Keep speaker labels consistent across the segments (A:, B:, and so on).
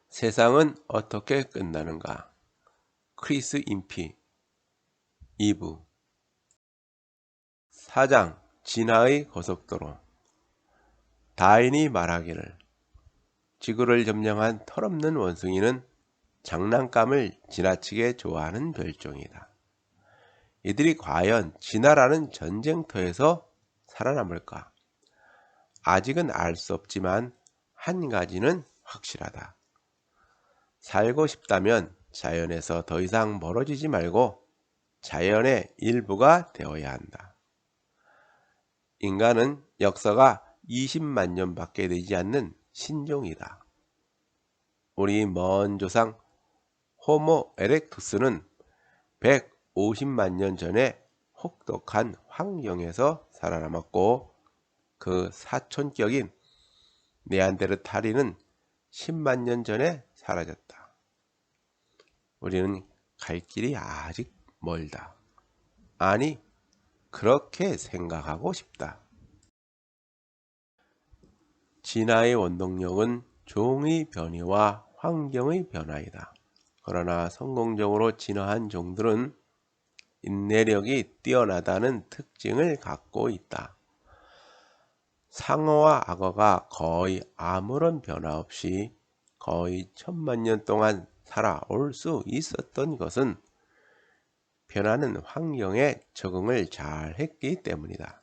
A: 세상은 어떻게 끝나는가? 크리스 인피 2부 4장 진화의 고속도로. 다인이 말하기를 지구를 점령한 털없는 원숭이는 장난감을 지나치게 좋아하는 별종이다. 이들이 과연 진화라는 전쟁터에서 살아남을까? 아직은 알 수 없지만 한 가지는 확실하다. 살고 싶다면 자연에서 더 이상 멀어지지 말고 자연의 일부가 되어야 한다. 인간은 역사가 20만 년밖에 되지 않는 신종이다. 우리 먼 조상 호모 에렉투스는 150만 년 전에 혹독한 환경에서 살아남았고, 그 사촌격인 네안데르탈인은 10만 년 전에 사라졌다. 우리는 갈 길이 아직 멀다. 아니, 그렇게 생각하고 싶다. 진화의 원동력은 종의 변이와 환경의 변화이다. 그러나 성공적으로 진화한 종들은 인내력이 뛰어나다는 특징을 갖고 있다. 상어와 악어가 거의 아무런 변화 없이 거의 1000만 년 동안 살아올 수 있었던 것은 변하는 환경에 적응을 잘 했기 때문이다.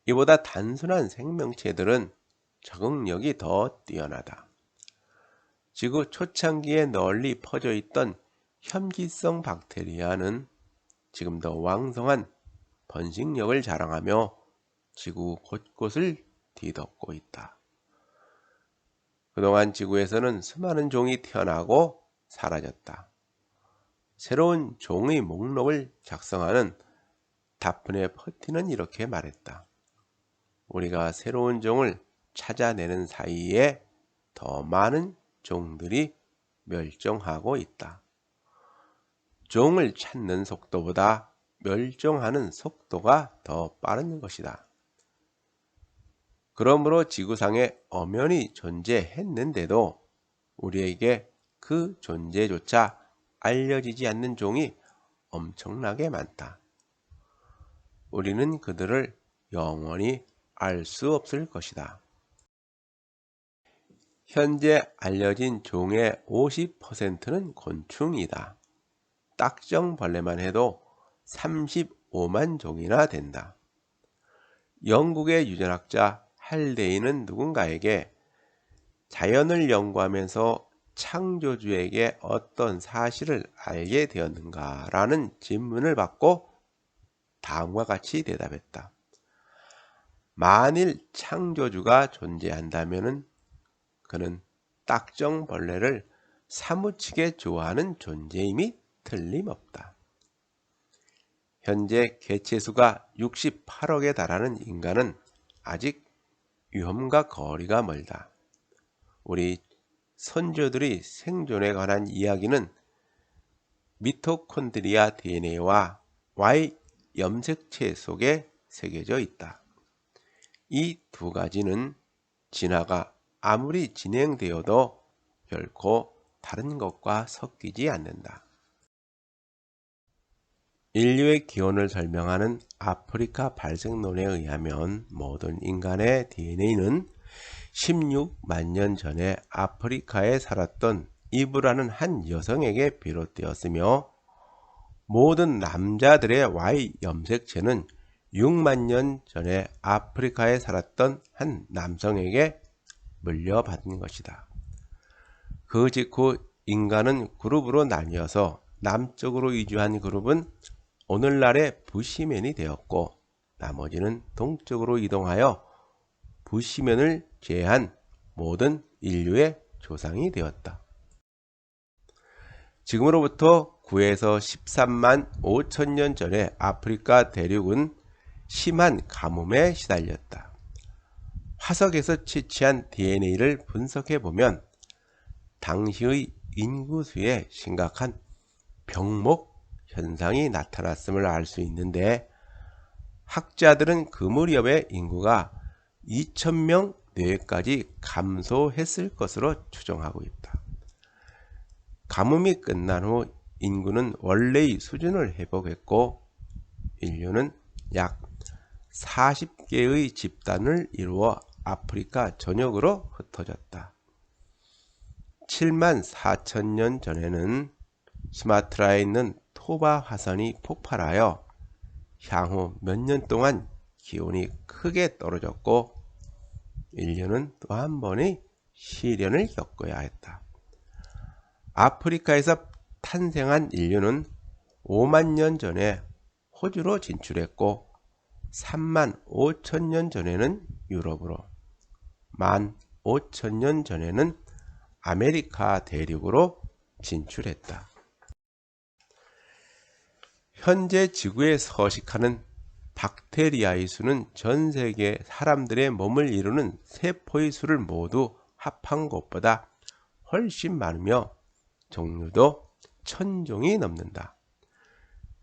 A: 이보다 단순한 생명체들은 적응력이 더 뛰어나다. 지구 초창기에 널리 퍼져 있던 혐기성 박테리아는 지금도 왕성한 번식력을 자랑하며 지구 곳곳을 뒤덮고 있다. 그동안 지구에서는 수많은 종이 태어나고 사라졌다. 새로운 종의 목록을 작성하는 다프네 퍼티는 이렇게 말했다. 우리가 새로운 종을 찾아내는 사이에 더 많은 종들이 멸종하고 있다. 종을 찾는 속도보다 멸종하는 속도가 더 빠른 것이다. 그러므로 지구상에 엄연히 존재했는데도 우리에게 그 존재조차 알려지지 않는 종이 엄청나게 많다. 우리는 그들을 영원히 알 수 없을 것이다. 현재 알려진 종의 50%는 곤충이다. 딱정벌레만 해도 35만 종이나 된다. 영국의 유전학자 할데이는 누군가에게 자연을 연구하면서 창조주에게 어떤 사실을 알게 되었는가 라는 질문을 받고 다음과 같이 대답했다. 만일 창조주가 존재한다면 그는 딱정벌레를 사무치게 좋아하는 존재임이 틀림없다. 현재 개체수가 68억에 달하는 인간은 아직 위험과 거리가 멀다. 우리 선조들의 생존에 관한 이야기는 미토콘드리아 DNA와 Y 염색체 속에 새겨져 있다. 이 두 가지는 진화가 아무리 진행되어도 결코 다른 것과 섞이지 않는다. 인류의 기원을 설명하는 아프리카 발생론에 의하면 모든 인간의 DNA는 16만 년 전에 아프리카에 살았던 이브라는 한 여성에게 비롯되었으며, 모든 남자들의 Y 염색체는 6만 년 전에 아프리카에 살았던 한 남성에게 물려받은 것이다. 그 직후 인간은 그룹으로 나뉘어서 남쪽으로 이주한 그룹은 오늘날의 부시맨이 되었고, 나머지는 동쪽으로 이동하여 부시맨을 제외한 모든 인류의 조상이 되었다. 지금으로부터 9에서 13만 5천 년 전에 아프리카 대륙은 심한 가뭄에 시달렸다. 화석에서 채취한 DNA를 분석해보면 당시의 인구수에 심각한 병목 현상이 나타났음을 알 수 있는데, 학자들은 그 무렵의 인구가 2,000명 뇌까지 감소했을 것으로 추정하고 있다. 가뭄이 끝난 후 인구는 원래의 수준을 회복했고 인류는 약 40개의 집단을 이루어 아프리카 전역으로 흩어졌다. 7만 4천 년 전에는 수마트라에 있는 토바 화산이 폭발하여 향후 몇 년 동안 기온이 크게 떨어졌고 인류는 또 한 번의 시련을 겪어야 했다. 아프리카에서 탄생한 인류는 5만 년 전에 호주로 진출했고 3만 5천 년 전에는 유럽으로, 1만 5천 년 전에는 아메리카 대륙으로 진출했다. 현재 지구에 서식하는 박테리아의 수는 전 세계 사람들의 몸을 이루는 세포의 수를 모두 합한 것보다 훨씬 많으며 종류도 1000종이 넘는다.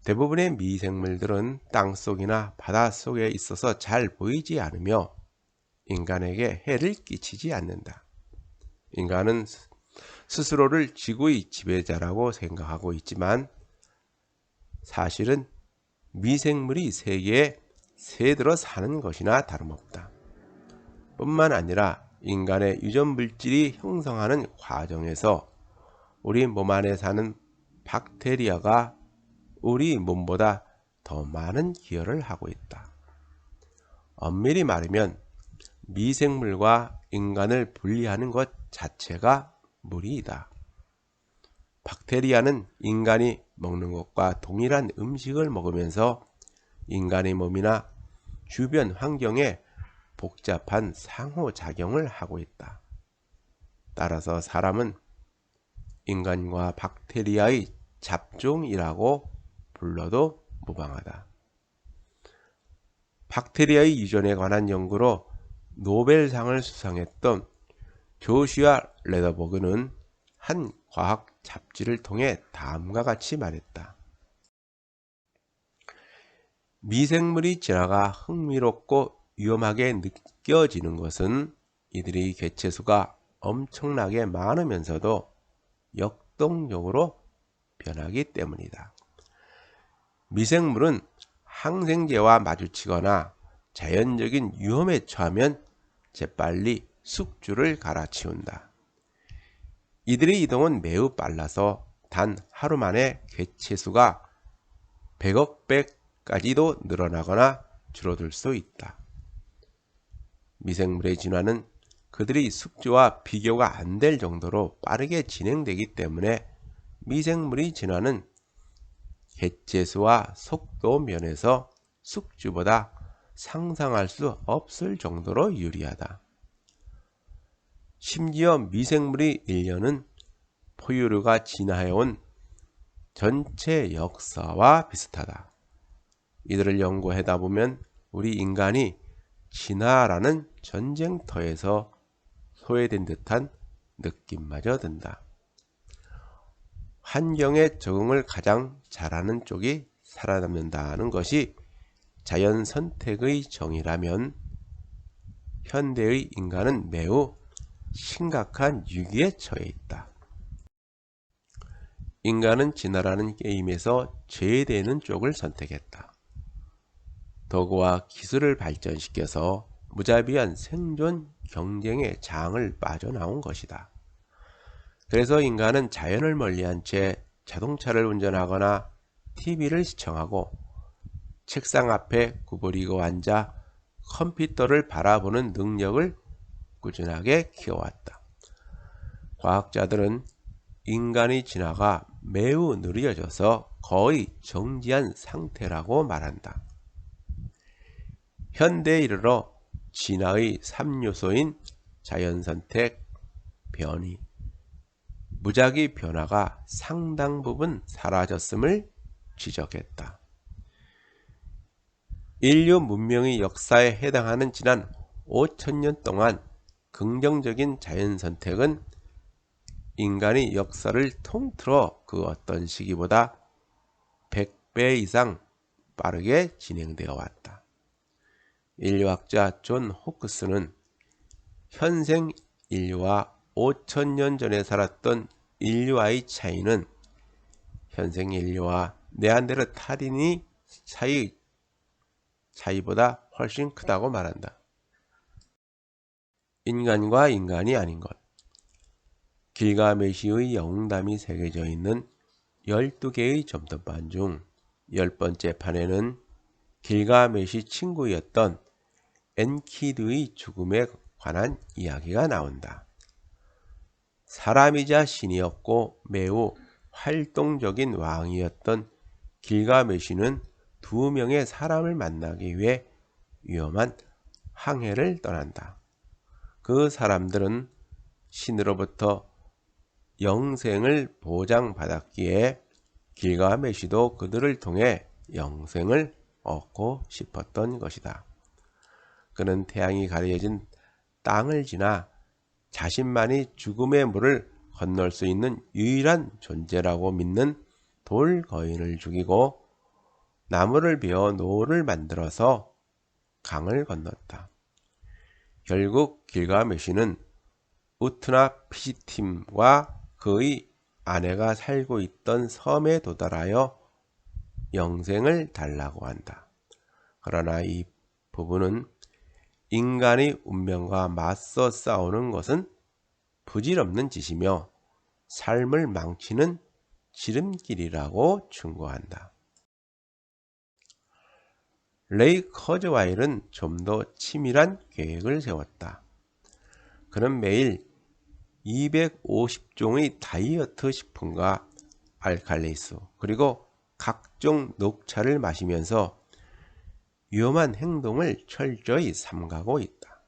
A: 대부분의 미생물들은 땅속이나 바닷속에 있어서 잘 보이지 않으며 인간에게 해를 끼치지 않는다. 인간은 스스로를 지구의 지배자라고 생각하고 있지만 사실은 미생물이 세계에 새들어 사는 것이나 다름없다. 뿐만 아니라 인간의 유전 물질이 형성하는 과정에서 우리 몸 안에 사는 박테리아가 우리 몸보다 더 많은 기여를 하고 있다. 엄밀히 말하면 미생물과 인간을 분리하는 것 자체가 무리이다. 박테리아는 인간이 먹는 것과 동일한 음식을 먹으면서 인간의 몸이나 주변 환경에 복잡한 상호작용을 하고 있다. 따라서 사람은 인간과 박테리아의 잡종이라고 불러도 무방하다. 박테리아의 유전에 관한 연구로 노벨상을 수상했던 조슈아 레더버그는 한 과학 잡지를 통해 다음과 같이 말했다. 미생물이 진화가 흥미롭고 위험하게 느껴지는 것은 이들의 개체수가 엄청나게 많으면서도 역동적으로 변하기 때문이다. 미생물은 항생제와 마주치거나 자연적인 위험에 처하면 재빨리 숙주를 갈아치운다. 이들의 이동은 매우 빨라서 단 하루 만에 개체수가 100억 배까지도 늘어나거나 줄어들 수 있다. 미생물의 진화는 그들의 숙주와 비교가 안 될 정도로 빠르게 진행되기 때문에 미생물의 진화는 개체수와 속도 면에서 숙주보다 상상할 수 없을 정도로 유리하다. 심지어 미생물의 일련은 포유류가 진화해온 전체 역사와 비슷하다. 이들을 연구하다 보면 우리 인간이 진화라는 전쟁터에서 소외된 듯한 느낌마저 든다. 환경에 적응을 가장 잘하는 쪽이 살아남는다는 것이 자연 선택의 정의라면 현대의 인간은 매우 심각한 위기에 처해 있다. 인간은 진화라는 게임에서 제외되는 쪽을 선택했다. 도구와 기술을 발전시켜서 무자비한 생존 경쟁의 장을 빠져나온 것이다. 그래서 인간은 자연을 멀리한 채 자동차를 운전하거나 TV를 시청하고 책상 앞에 구부리고 앉아 컴퓨터를 바라보는 능력을 꾸준하게 키워왔다. 과학자들은 인간의 진화가 매우 느려져서 거의 정지한 상태라고 말한다. 현대에 이르러 진화의 3요소인 자연선택, 변이, 무작위 변화가 상당 부분 사라졌음을 지적했다. 인류 문명의 역사에 해당하는 지난 5천년 동안 긍정적인 자연선택은 인간의 역사를 통틀어 그 어떤 시기보다 100배 이상 빠르게 진행되어 왔다. 인류학자 존 호크스는 현생 인류와 5천년 전에 살았던 인류와의 차이는 현생 인류와 네안데르탈인이 차이보다 훨씬 크다고 말한다. 인간과 인간이 아닌 것. 길가메시의 영웅담이 새겨져 있는 12개의 점토판 중 10번째 판에는 길가메시 친구였던 엔키두의 죽음에 관한 이야기가 나온다. 사람이자 신이었고 매우 활동적인 왕이었던 길가메시는 2명의 사람을 만나기 위해 위험한 항해를 떠난다. 그 사람들은 신으로부터 영생을 보장받았기에 길가메시도 그들을 통해 영생을 얻고 싶었던 것이다. 그는 태양이 가려진 땅을 지나 자신만이 죽음의 물을 건널 수 있는 유일한 존재라고 믿는 돌 거인을 죽이고 나무를 베어 노를 만들어서 강을 건넜다. 결국 길가메시는 우트나피시팀과 그의 아내가 살고 있던 섬에 도달하여 영생을 달라고 한다. 그러나 이 부부는 인간의 운명과 맞서 싸우는 것은 부질없는 짓이며 삶을 망치는 지름길이라고 충고한다. 레이 커즈와일은 좀 더 치밀한 계획을 세웠다. 그는 매일 250종의 다이어트 식품과 알칼리수 그리고 각종 녹차를 마시면서 위험한 행동을 철저히 삼가고 있다.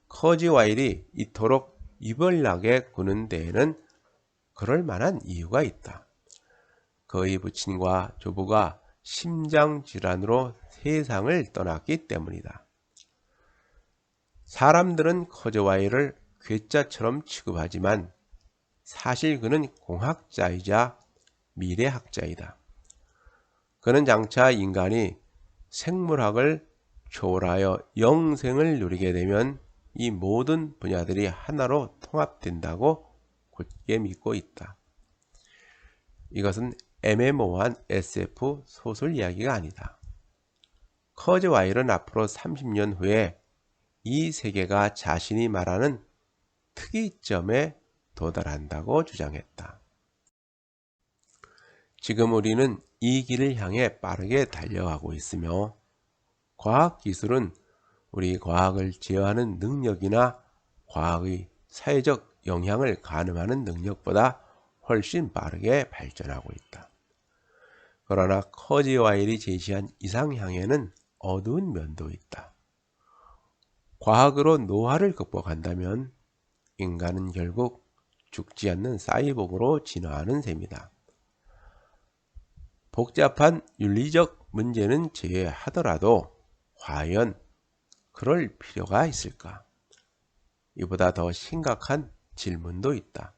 A: 커즈와일이 이토록 유별나게 구는 데에는 그럴 만한 이유가 있다. 그의 부친과 조부가 심장질환으로 세상을 떠났기 때문이다. 사람들은 커즈와일을 괴짜처럼 취급하지만 사실 그는 공학자이자 미래학자이다. 그는 장차 인간이 생물학을 초월하여 영생을 누리게 되면 이 모든 분야들이 하나로 통합된다고 굳게 믿고 있다. 이것은 애매모호한 SF 소설 이야기가 아니다. 커즈와일은 앞으로 30년 후에 이 세계가 자신이 말하는 특이점에 도달한다고 주장했다. 지금 우리는 이 길을 향해 빠르게 달려가고 있으며 과학기술은 우리 과학을 제어하는 능력이나 과학의 사회적 영향을 가늠하는 능력보다 훨씬 빠르게 발전하고 있다. 그러나 커즈와일이 제시한 이상향에는 어두운 면도 있다. 과학으로 노화를 극복한다면 인간은 결국 죽지 않는 사이보그로 진화하는 셈이다. 복잡한 윤리적 문제는 제외하더라도 과연 그럴 필요가 있을까? 이보다 더 심각한 질문도 있다.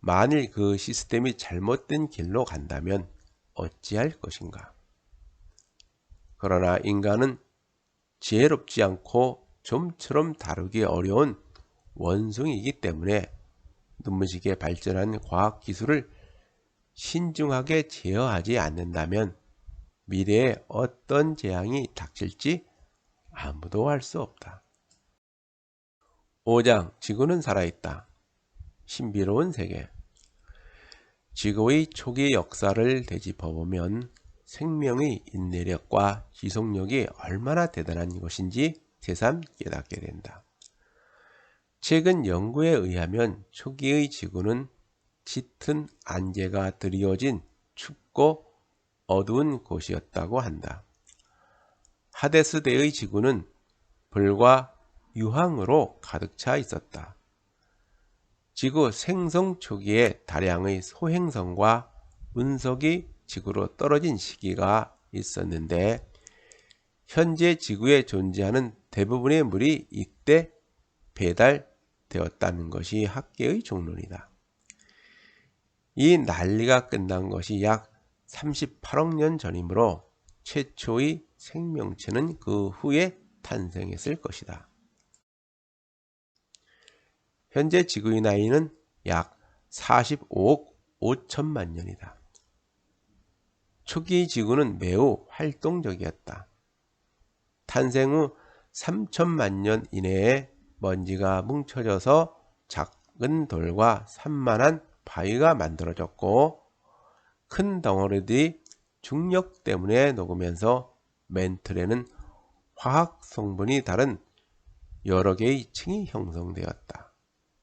A: 만일 그 시스템이 잘못된 길로 간다면 어찌할 것인가? 그러나 인간은 지혜롭지 않고 좀처럼 다루기 어려운 원숭이이기 때문에 눈부시게 발전한 과학기술을 신중하게 제어하지 않는다면 미래에 어떤 재앙이 닥칠지 아무도 알 수 없다. 5장 지구는 살아있다. 신비로운 세계. 지구의 초기 역사를 되짚어보면 생명의 인내력과 지속력이 얼마나 대단한 것인지 새삼 깨닫게 된다. 최근 연구에 의하면 초기의 지구는 짙은 안개가 드리워진 춥고 어두운 곳이었다고 한다. 하데스대의 지구는 불과 유황으로 가득 차 있었다. 지구 생성 초기에 다량의 소행성과 운석이 지구로 떨어진 시기가 있었는데 현재 지구에 존재하는 대부분의 물이 이때 배달되었다는 것이 학계의 종론이다. 이 난리가 끝난 것이 약 38억 년 전이므로 최초의 생명체는 그 후에 탄생했을 것이다. 현재 지구의 나이는 약 45억 5천만 년이다. 초기 지구는 매우 활동적이었다. 탄생 후 3천만 년 이내에 먼지가 뭉쳐져서 작은 돌과 산만한 바위가 만들어졌고, 큰 덩어리들이 중력 때문에 녹으면서 맨틀에는 화학 성분이 다른 여러 개의 층이 형성되었다.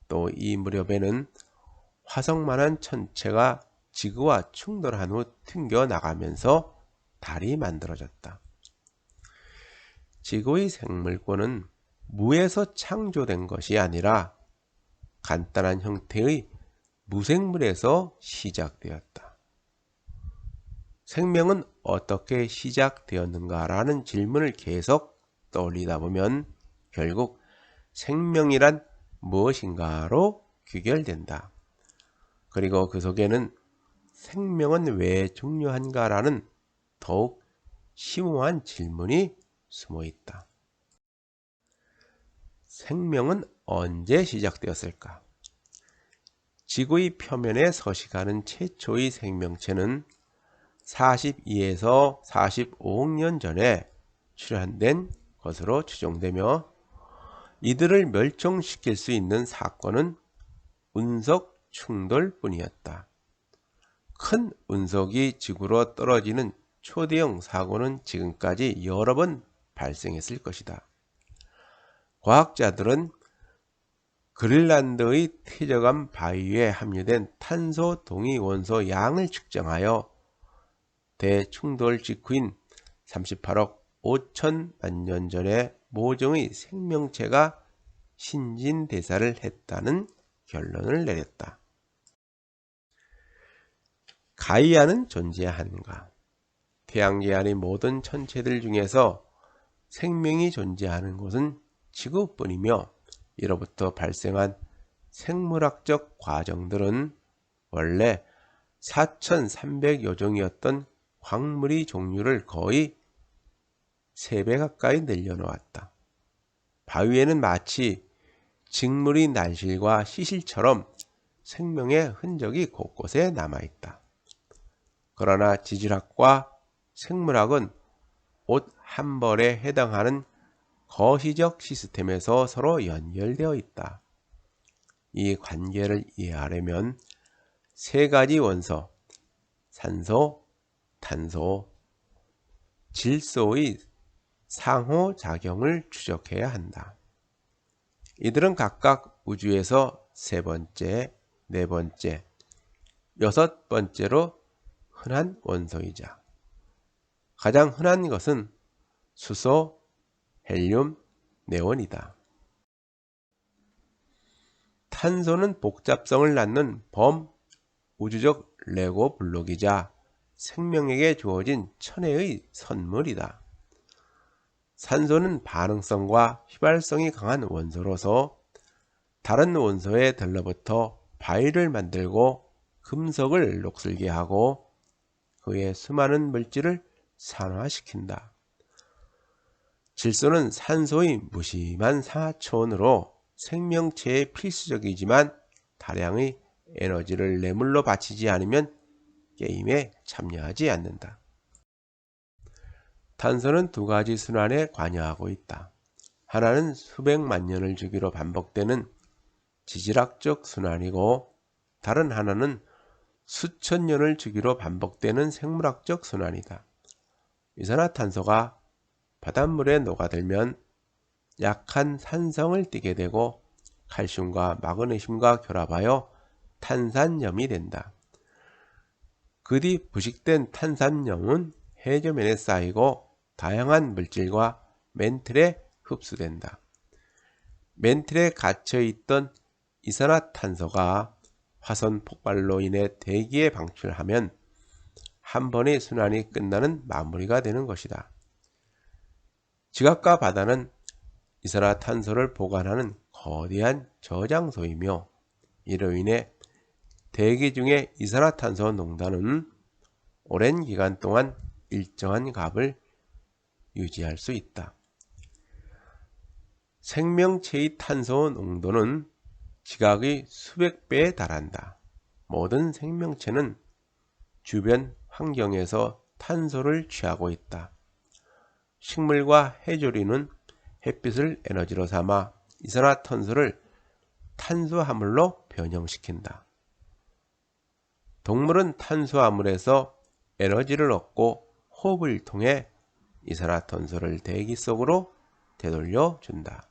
A: 또 이 무렵에는 화성만한 천체가 지구와 충돌한 후 튕겨나가면서 달이 만들어졌다. 지구의 생물권은 무에서 창조된 것이 아니라 간단한 형태의 무생물에서 시작되었다. 생명은 어떻게 시작되었는가라는 질문을 계속 떠올리다 보면 결국 생명이란 무엇인가로 귀결된다. 그리고 그 속에는 생명은 왜 중요한가라는 더욱 심오한 질문이 숨어 있다. 생명은 언제 시작되었을까? 지구의 표면에 서식하는 최초의 생명체는 42에서 45억 년 전에 출현된 것으로 추정되며, 이들을 멸종시킬 수 있는 사건은 운석 충돌뿐이었다. 큰 운석이 지구로 떨어지는 초대형 사고는 지금까지 여러 번 발생했을 것이다. 과학자들은 그린란드의 퇴적암 바위에 함유된 탄소 동위 원소 양을 측정하여 대충돌 직후인 38억 5천만 년 전에 모종의 생명체가 신진대사를 했다는 결론을 내렸다. 가이아는 존재하는가? 태양계 안의 모든 천체들 중에서 생명이 존재하는 곳은 지구뿐이며, 이로부터 발생한 생물학적 과정들은 원래 4,300여 종이었던 광물의 종류를 거의 3배 가까이 늘려놓았다. 바위에는 마치 직물의 날실과 시실처럼 생명의 흔적이 곳곳에 남아있다. 그러나 지질학과 생물학은 옷 한 벌에 해당하는 거시적 시스템에서 서로 연결되어 있다. 이 관계를 이해하려면 3가지 원소, 산소, 탄소, 질소의 상호작용을 추적해야 한다. 이들은 각각 우주에서 3번째, 4번째, 6번째로 흔한 원소이자 가장 흔한 것은 수소, 헬륨, 네온이다. 탄소는 복잡성을 낳는 범우주적 레고 블록이자 생명에게 주어진 천혜의 선물이다. 산소는 반응성과 휘발성이 강한 원소로서 다른 원소에 들러붙어 바위를 만들고 금속을 녹슬게 하고 그의 수많은 물질을 산화시킨다. 질소는 산소의 무심한 상하초원으로 생명체에 필수적이지만 다량의 에너지를 뇌물로 바치지 않으면 게임에 참여하지 않는다. 탄소는 2가지 순환에 관여하고 있다. 하나는 수백만 년을 주기로 반복되는 지질학적 순환이고, 다른 하나는 수천 년을 주기로 반복되는 생물학적 순환이다. 이산화탄소가 바닷물에 녹아들면 약한 산성을 띠게 되고 칼슘과 마그네슘과 결합하여 탄산염이 된다. 그 뒤 부식된 탄산염은 해저면에 쌓이고 다양한 물질과 맨틀에 흡수된다. 맨틀에 갇혀있던 이산화탄소가 화산 폭발로 인해 대기에 방출하면 한 번의 순환이 끝나는 마무리가 되는 것이다. 지각과 바다는 이산화탄소를 보관하는 거대한 저장소이며, 이로 인해 대기 중의 이산화탄소 농도는 오랜 기간 동안 일정한 값을 유지할 수 있다. 생명체의 탄소 농도는 지각의 수백 배에 달한다. 모든 생명체는 주변 환경에서 탄소를 취하고 있다. 식물과 해조류는 햇빛을 에너지로 삼아 이산화탄소를 탄수화물로 변형시킨다. 동물은 탄수화물에서 에너지를 얻고 호흡을 통해 이산화탄소를 대기 속으로 되돌려 준다.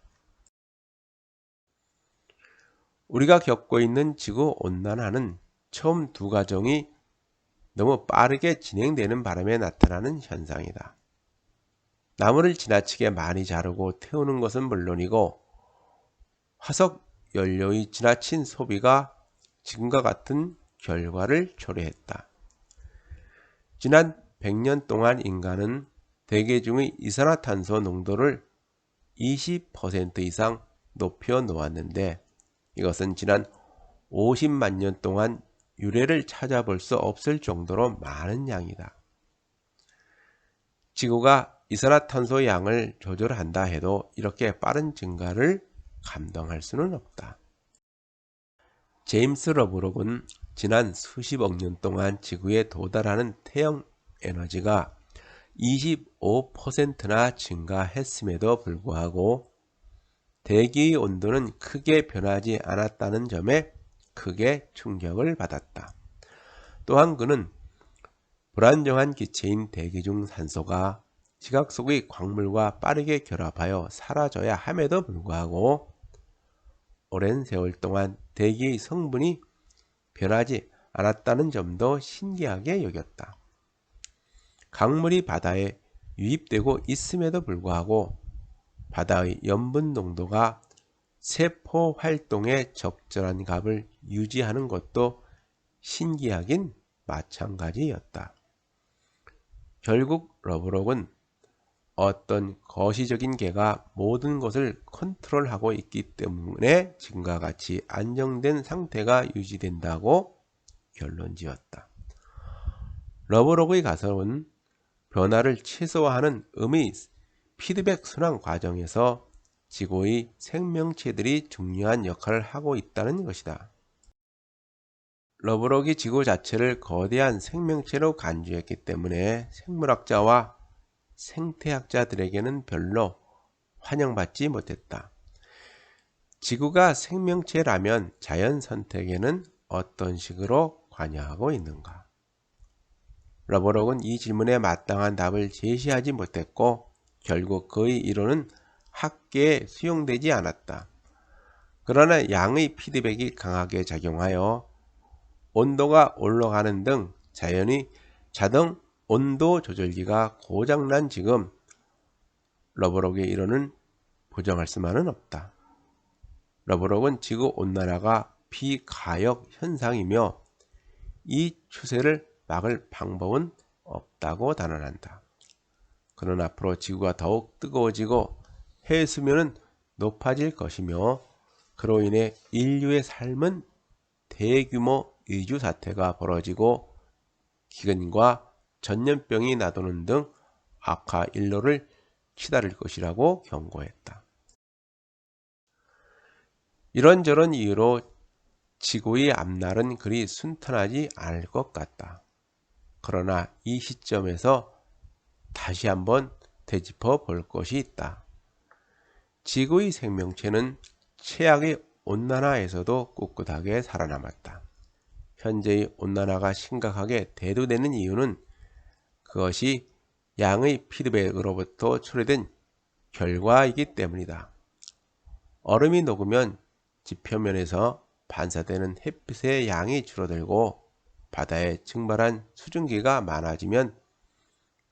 A: 우리가 겪고 있는 지구온난화는 처음 두 가정이 너무 빠르게 진행되는 바람에 나타나는 현상이다. 나무를 지나치게 많이 자르고 태우는 것은 물론이고 화석 연료의 지나친 소비가 지금과 같은 결과를 초래했다. 지난 100년 동안 인간은 대기 중의 이산화탄소 농도를 20% 이상 높여 놓았는데 이것은 지난 50만 년 동안 유례를 찾아볼 수 없을 정도로 많은 양이다. 지구가 이산화탄소 양을 조절한다 해도 이렇게 빠른 증가를 감당할 수는 없다. 제임스 러브록은 지난 수십억 년 동안 지구에 도달하는 태양 에너지가 25%나 증가했음에도 불구하고 대기의 온도는 크게 변하지 않았다는 점에 크게 충격을 받았다. 또한 그는 불안정한 기체인 대기 중 산소가 지각 속의 광물과 빠르게 결합하여 사라져야 함에도 불구하고 오랜 세월 동안 대기의 성분이 변하지 않았다는 점도 신기하게 여겼다. 강물이 바다에 유입되고 있음에도 불구하고 바다의 염분 농도가 세포 활동에 적절한 값을 유지하는 것도 신기하긴 마찬가지였다. 결국 러브록은 어떤 거시적인 개가 모든 것을 컨트롤하고 있기 때문에 지금과 같이 안정된 상태가 유지된다고 결론지었다. 러브록의 가설은 변화를 최소화하는 의미 피드백 순환 과정에서 지구의 생명체들이 중요한 역할을 하고 있다는 것이다. 러브록이 지구 자체를 거대한 생명체로 간주했기 때문에 생물학자와 생태학자들에게는 별로 환영받지 못했다. 지구가 생명체라면 자연 선택에는 어떤 식으로 관여하고 있는가? 러브록은 이 질문에 마땅한 답을 제시하지 못했고 결국 그의 이론은 학계에 수용되지 않았다. 그러나 양의 피드백이 강하게 작용하여 온도가 올라가는 등 자연의 자동 온도 조절기가 고장난 지금 러브록의 이론은 부정할 수만은 없다. 러브록은 지구온난화가 비가역 현상이며 이 추세를 막을 방법은 없다고 단언한다. 그는 앞으로 지구가 더욱 뜨거워지고 해수면은 높아질 것이며 그로 인해 인류의 삶은 대규모 이주 사태가 벌어지고 기근과 전염병이 나도는 등 악화 일로를 치달을 것이라고 경고했다. 이런저런 이유로 지구의 앞날은 그리 순탄하지 않을 것 같다. 그러나 이 시점에서 다시 한번 되짚어 볼 것이 있다. 지구의 생명체는 최악의 온난화에서도 꿋꿋하게 살아남았다. 현재의 온난화가 심각하게 대두되는 이유는 그것이 양의 피드백으로부터 초래된 결과이기 때문이다. 얼음이 녹으면 지표면에서 반사되는 햇빛의 양이 줄어들고 바다에 증발한 수증기가 많아지면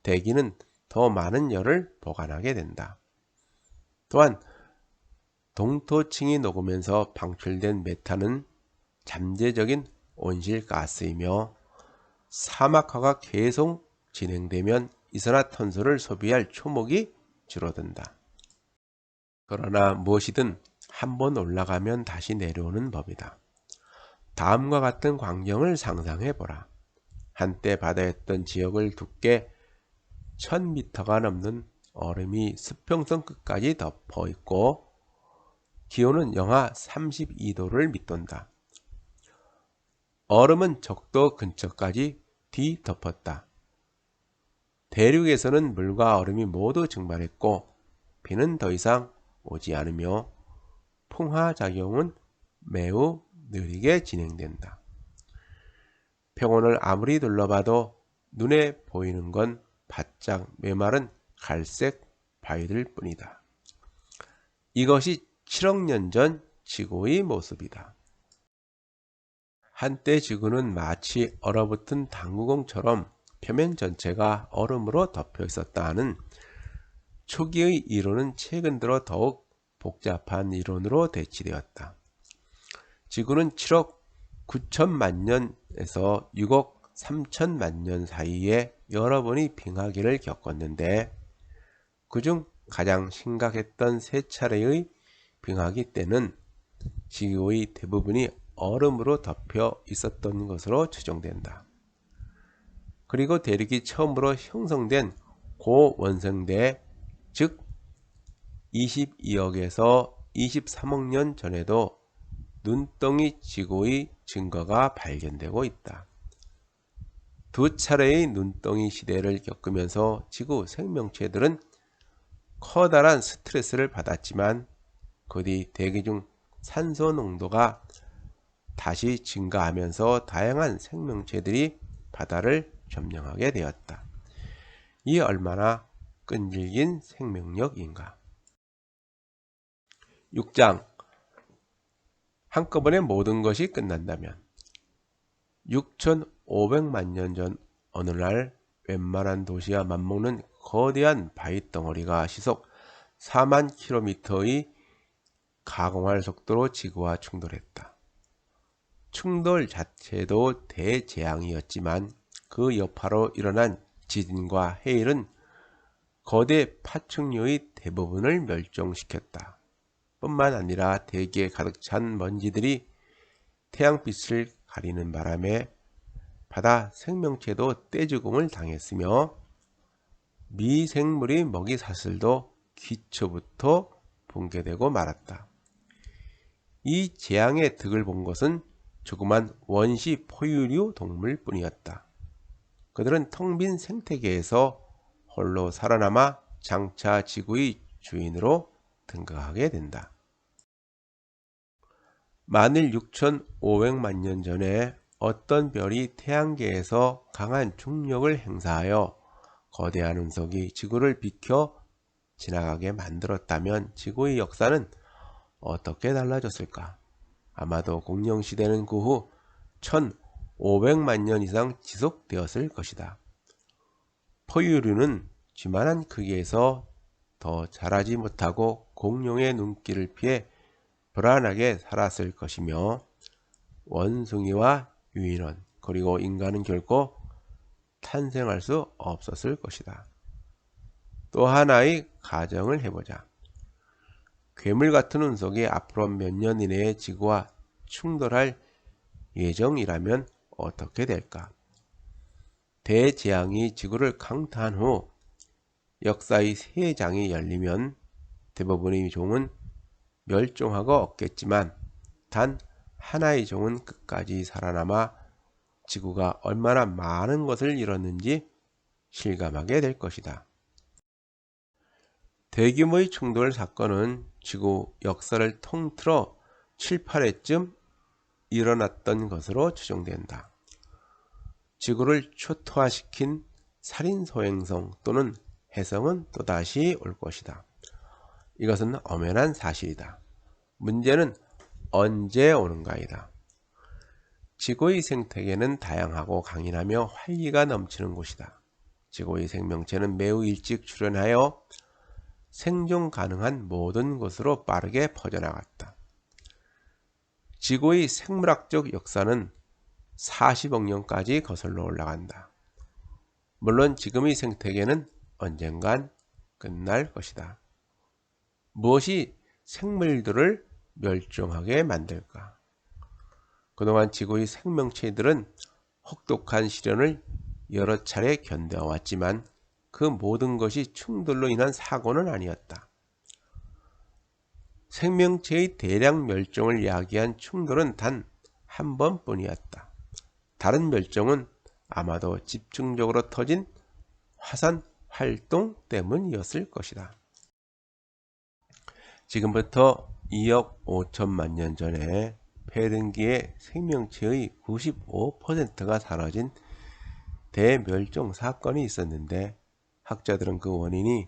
A: 대기는 더 많은 열을 보관하게 된다. 또한 동토층이 녹으면서 방출된 메탄은 잠재적인 온실가스이며 사막화가 계속 진행되면 이산화탄소를 소비할 초목이 줄어든다. 그러나 무엇이든 한번 올라가면 다시 내려오는 법이다. 다음과 같은 광경을 상상해보라. 한때 바다였던 지역을 두께 1000m가 넘는 얼음이 수평선 끝까지 덮어 있고 기온은 영하 32도를 밑돈다. 얼음은 적도 근처까지 뒤덮었다. 대륙에서는 물과 얼음이 모두 증발했고 비는 더 이상 오지 않으며 풍화작용은 매우 느리게 진행된다. 평원을 아무리 둘러봐도 눈에 보이는 건 바짝 메마른 갈색 바위들 뿐이다. 이것이 7억 년 전 지구의 모습이다. 한때 지구는 마치 얼어붙은 당구공처럼 표면 전체가 얼음으로 덮여 있었다 하는 초기의 이론은 최근 들어 더욱 복잡한 이론으로 대치되었다. 지구는 7억 9천만 년에서 6억 3천만 년 사이에 여러 번의 빙하기를 겪었는데 그중 가장 심각했던 세 차례의 빙하기 때는 지구의 대부분이 얼음으로 덮여 있었던 것으로 추정된다. 그리고 대륙이 처음으로 형성된 고원성대, 즉 22억에서 23억 년 전에도 눈덩이 지구의 증거가 발견되고 있다. 두 차례의 눈덩이 시대를 겪으면서 지구 생명체들은 커다란 스트레스를 받았지만 그 뒤 대기 중 산소 농도가 다시 증가하면서 다양한 생명체들이 바다를 점령하게 되었다. 이 얼마나 끈질긴 생명력인가. 6장 한꺼번에 모든 것이 끝난다면 6,500만 년 전 어느 날 웬만한 도시와 맞먹는 거대한 바위 덩어리가 시속 4만 km의 가공할 속도로 지구와 충돌했다. 충돌 자체도 대재앙이었지만 그 여파로 일어난 지진과 해일은 거대 파충류의 대부분을 멸종시켰다. 뿐만 아니라 대기에 가득 찬 먼지들이 태양빛을 가리는 바람에 바다 생명체도 떼죽음을 당했으며 미생물의 먹이 사슬도 기초부터 붕괴되고 말았다. 이 재앙의 득을 본 것은 조그만 원시 포유류 동물뿐이었다. 그들은 텅 빈 생태계에서 홀로 살아남아 장차 지구의 주인으로 등극하게 된다. 만일 6,500만 년 전에 어떤 별이 태양계에서 강한 중력을 행사하여 거대한 운석이 지구를 비켜 지나가게 만들었다면 지구의 역사는 어떻게 달라졌을까? 아마도 공룡시대는 그 후 1,500만 년 이상 지속되었을 것이다. 포유류는 쥐만한 크기에서 더 자라지 못하고 공룡의 눈길을 피해 불안하게 살았을 것이며 원숭이와 유인원 그리고 인간은 결코 탄생할 수 없었을 것이다. 또 하나의 가정을 해보자. 괴물 같은 운석이 앞으로 몇 년 이내에 지구와 충돌할 예정이라면 어떻게 될까? 대재앙이 지구를 강타한 후 역사의 새 장이 열리면 대부분의 종은 멸종하고 없겠지만 단 하나의 종은 끝까지 살아남아 지구가 얼마나 많은 것을 잃었는지 실감하게 될 것이다. 대규모의 충돌 사건은 지구 역사를 통틀어 7, 8회쯤 일어났던 것으로 추정된다. 지구를 초토화시킨 살인소행성 또는 해성은 또다시 올 것이다. 이것은 엄연한 사실이다. 문제는 언제 오는가이다. 지구의 생태계는 다양하고 강인하며 활기가 넘치는 곳이다. 지구의 생명체는 매우 일찍 출현하여 생존 가능한 모든 곳으로 빠르게 퍼져나갔다. 지구의 생물학적 역사는 40억 년까지 거슬러 올라간다. 물론 지금의 생태계는 언젠간 끝날 것이다. 무엇이 생물들을 멸종하게 만들까? 그동안 지구의 생명체들은 혹독한 시련을 여러 차례 견뎌왔지만 그 모든 것이 충돌로 인한 사고는 아니었다. 생명체의 대량 멸종을 야기한 충돌은 단 한 번뿐이었다. 다른 멸종은 아마도 집중적으로 터진 화산 활동 때문이었을 것이다. 지금부터 2억 5천만 년 전에 폐등기의 생명체의 95%가 사라진 대멸종 사건이 있었는데, 학자들은 그 원인이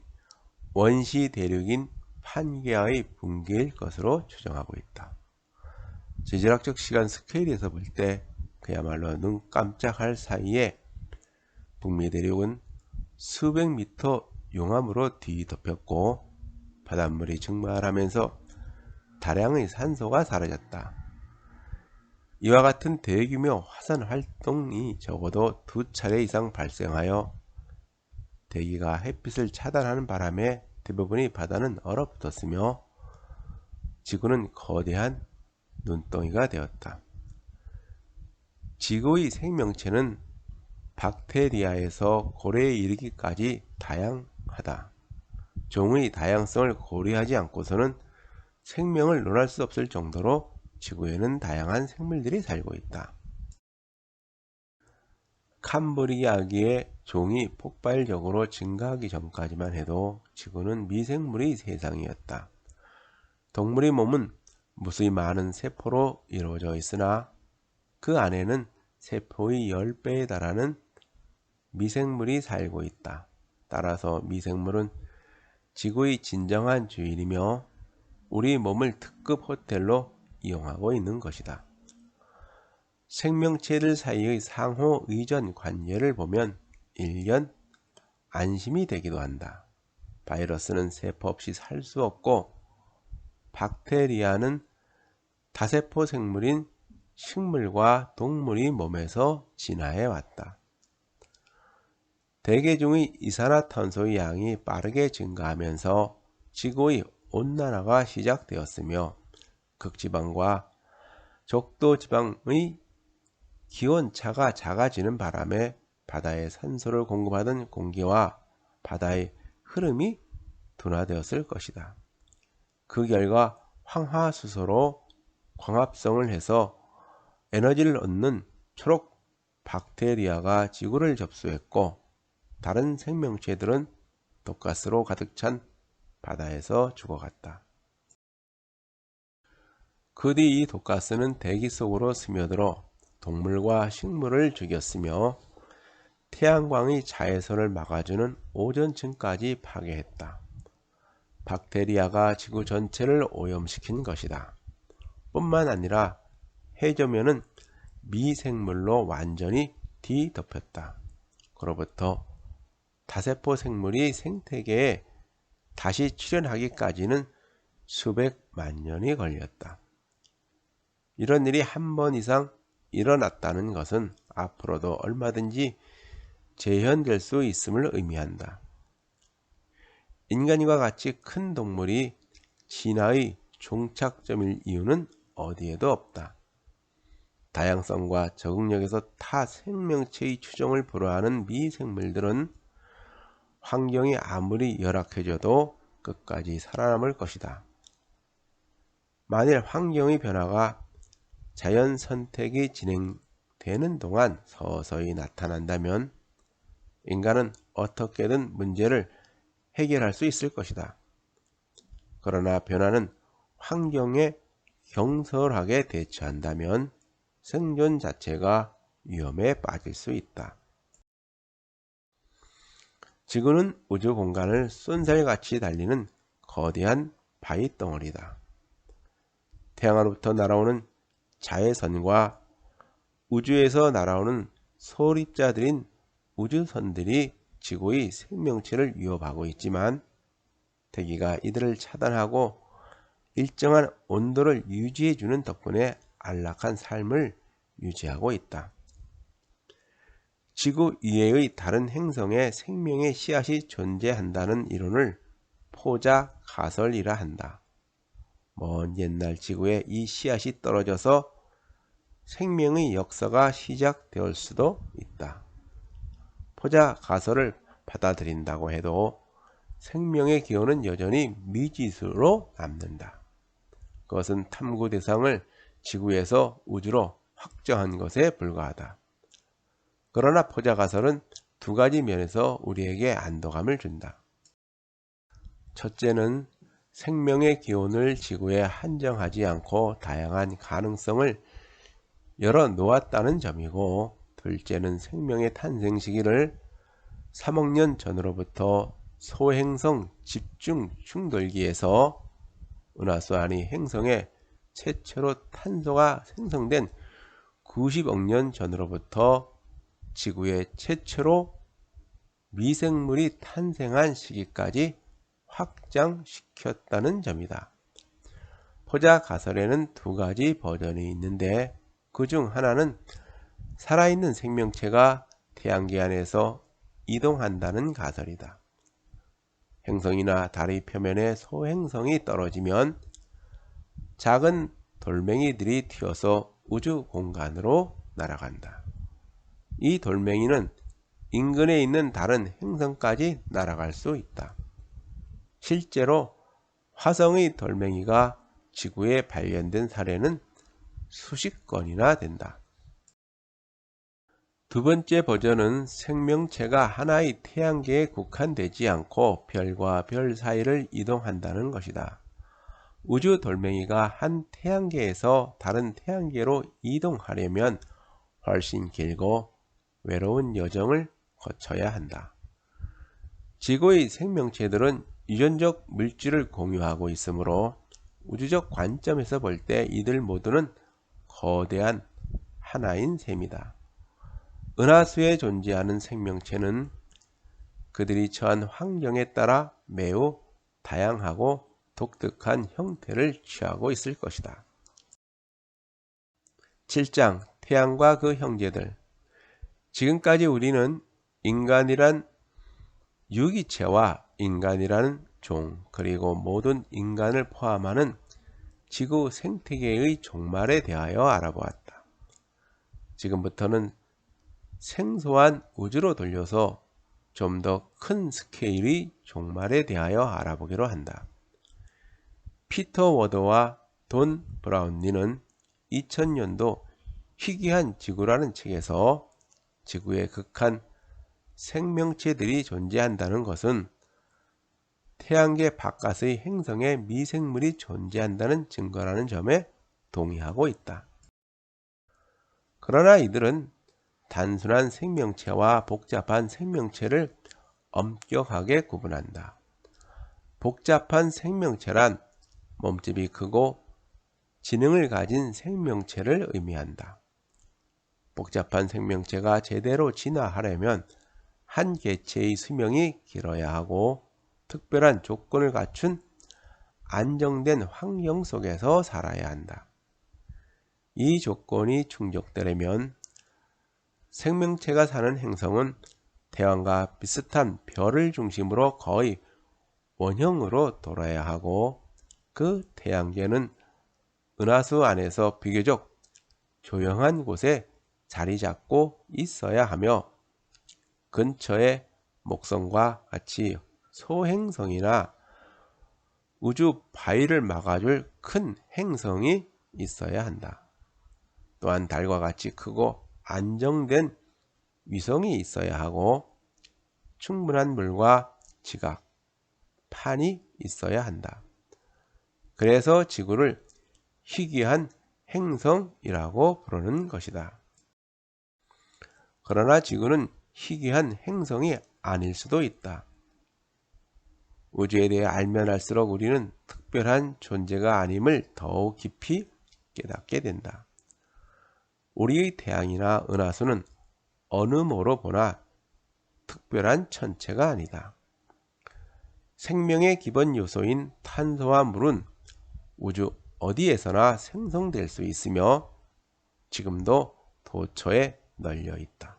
A: 원시 대륙인 판게아의 붕괴일 것으로 추정하고 있다. 지질학적 시간 스케일에서 볼 때 그야말로 눈 깜짝할 사이에 북미 대륙은 수백 미터 용암으로 뒤덮였고 바닷물이 증발하면서 다량의 산소가 사라졌다. 이와 같은 대규모 화산 활동이 적어도 2차례 이상 발생하여 대기가 햇빛을 차단하는 바람에 대부분의 바다는 얼어붙었으며 지구는 거대한 눈덩이가 되었다. 지구의 생명체는 박테리아에서 고래에 이르기까지 다양하다. 종의 다양성을 고려하지 않고서는 생명을 논할 수 없을 정도로 지구에는 다양한 생물들이 살고 있다. 캄브리아기의 종이 폭발적으로 증가하기 전까지만 해도 지구는 미생물의 세상이었다. 동물의 몸은 무수히 많은 세포로 이루어져 있으나 그 안에는 세포의 10배에 달하는 미생물이 살고 있다. 따라서 미생물은 지구의 진정한 주인이며 우리 몸을 특급 호텔로 이용하고 있는 것이다. 생명체들 사이의 상호 의존 관계를 보면 일견 안심이 되기도 한다. 바이러스는 세포 없이 살 수 없고 박테리아는 다세포 생물인 식물과 동물의 몸에서 진화해 왔다. 대기 중의 이산화탄소의 양이 빠르게 증가하면서 지구의 온난화가 시작되었으며 극지방과 적도지방의 기온차가 작아지는 바람에 바다에 산소를 공급하던 공기와 바다의 흐름이 둔화되었을 것이다. 그 결과 황화수소로 광합성을 해서 에너지를 얻는 초록 박테리아가 지구를 접수했고 다른 생명체들은 독가스로 가득 찬 바다에서 죽어갔다. 그 뒤 이 독가스는 대기 속으로 스며들어 동물과 식물을 죽였으며 태양광의 자외선을 막아주는 오존층까지 파괴했다. 박테리아가 지구 전체를 오염시킨 것이다. 뿐만 아니라 해저면은 미생물로 완전히 뒤덮였다. 그로부터 다세포 생물이 생태계에 다시 출현하기까지는 수백만 년이 걸렸다. 이런 일이 한 번 이상 일어났다는 것은 앞으로도 얼마든지 재현될 수 있음을 의미한다. 인간과 같이 큰 동물이 진화의 종착점일 이유는 어디에도 없다. 다양성과 적응력에서 타 생명체의 추종을 불허하는 미생물들은 환경이 아무리 열악해져도 끝까지 살아남을 것이다. 만일 환경의 변화가 자연 선택이 진행되는 동안 서서히 나타난다면 인간은 어떻게든 문제를 해결할 수 있을 것이다. 그러나 변화는 환경에 경솔하게 대처한다면 생존 자체가 위험에 빠질 수 있다. 지구는 우주 공간을 쏜살같이 달리는 거대한 바위 덩어리다. 태양으로부터 날아오는 자외선과 우주에서 날아오는 소립자들인 우주선들이 지구의 생명체를 위협하고 있지만 대기가 이들을 차단하고 일정한 온도를 유지해주는 덕분에 안락한 삶을 유지하고 있다. 지구 이외의 다른 행성에 생명의 씨앗이 존재한다는 이론을 포자 가설이라 한다. 먼 옛날 지구에 이 씨앗이 떨어져서 생명의 역사가 시작될 수도 있다. 포자 가설을 받아들인다고 해도 생명의 기원은 여전히 미지수로 남는다. 그것은 탐구 대상을 지구에서 우주로 확정한 것에 불과하다. 그러나 포자가설은 두 가지 면에서 우리에게 안도감을 준다. 첫째는 생명의 기원을 지구에 한정하지 않고 다양한 가능성을 열어놓았다는 점이고, 둘째는 생명의 탄생 시기를 3억 년 전으로부터 소행성 집중 충돌기에서 은하수 아니 행성에 최초로 탄소가 생성된 90억 년 전으로부터 지구에 최초로 미생물이 탄생한 시기까지 확장시켰다는 점이다. 포자 가설에는 두 가지 버전이 있는데, 그중 하나는 살아있는 생명체가 태양계 안에서 이동한다는 가설이다. 행성이나 다리 표면에 소행성이 떨어지면 작은 돌멩이들이 튀어서 우주 공간으로 날아간다. 이 돌멩이는 인근에 있는 다른 행성까지 날아갈 수 있다. 실제로 화성의 돌멩이가 지구에 발견된 사례는 수십 건이나 된다. 두 번째 버전은 생명체가 하나의 태양계에 국한되지 않고 별과 별 사이를 이동한다는 것이다. 우주 돌멩이가 한 태양계에서 다른 태양계로 이동하려면 훨씬 길고 외로운 여정을 거쳐야 한다. 지구의 생명체들은 유전적 물질을 공유하고 있으므로 우주적 관점에서 볼 때 이들 모두는 거대한 하나인 셈이다. 은하수에 존재하는 생명체는 그들이 처한 환경에 따라 매우 다양하고 독특한 형태를 취하고 있을 것이다. 7장 태양과 그 형제들. 지금까지 우리는 인간이란 유기체와 인간이라는 종, 그리고 모든 인간을 포함하는 지구 생태계의 종말에 대하여 알아보았다. 지금부터는 생소한 우주로 돌려서 좀 더 큰 스케일의 종말에 대하여 알아보기로 한다. 피터 워드와 돈 브라운리는 2000년도 희귀한 지구라는 책에서 지구에 극한 생명체들이 존재한다는 것은 태양계 바깥의 행성에 미생물이 존재한다는 증거라는 점에 동의하고 있다. 그러나 이들은 단순한 생명체와 복잡한 생명체를 엄격하게 구분한다. 복잡한 생명체란 몸집이 크고 지능을 가진 생명체를 의미한다. 복잡한 생명체가 제대로 진화하려면 한 개체의 수명이 길어야 하고 특별한 조건을 갖춘 안정된 환경 속에서 살아야 한다. 이 조건이 충족되려면 생명체가 사는 행성은 태양과 비슷한 별을 중심으로 거의 원형으로 돌아야 하고, 그 태양계는 은하수 안에서 비교적 조용한 곳에 자리 잡고 있어야 하며, 근처에 목성과 같이 소행성이나 우주 바위를 막아줄 큰 행성이 있어야 한다. 또한 달과 같이 크고 안정된 위성이 있어야 하고, 충분한 물과 지각, 판이 있어야 한다. 그래서 지구를 희귀한 행성이라고 부르는 것이다. 그러나 지구는 희귀한 행성이 아닐 수도 있다. 우주에 대해 알면 알수록 우리는 특별한 존재가 아님을 더욱 깊이 깨닫게 된다. 우리의 태양이나 은하수는 어느 모로 보나 특별한 천체가 아니다. 생명의 기본 요소인 탄소와 물은 우주 어디에서나 생성될 수 있으며 지금도 도처에 널려 있다.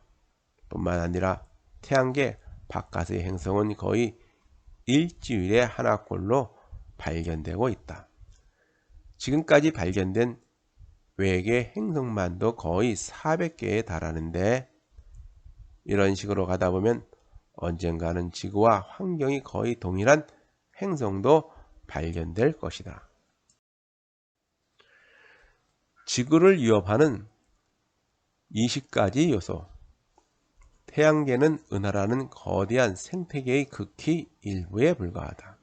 A: 뿐만 아니라 태양계 바깥의 행성은 거의 일주일에 하나꼴로 발견되고 있다. 지금까지 발견된 외계 행성만도 거의 400개에 달하는데, 이런 식으로 가다 보면 언젠가는 지구와 환경이 거의 동일한 행성도 발견될 것이다. 지구를 위협하는 20가지 요소. 태양계는 은하라는 거대한 생태계의 극히 일부에 불과하다.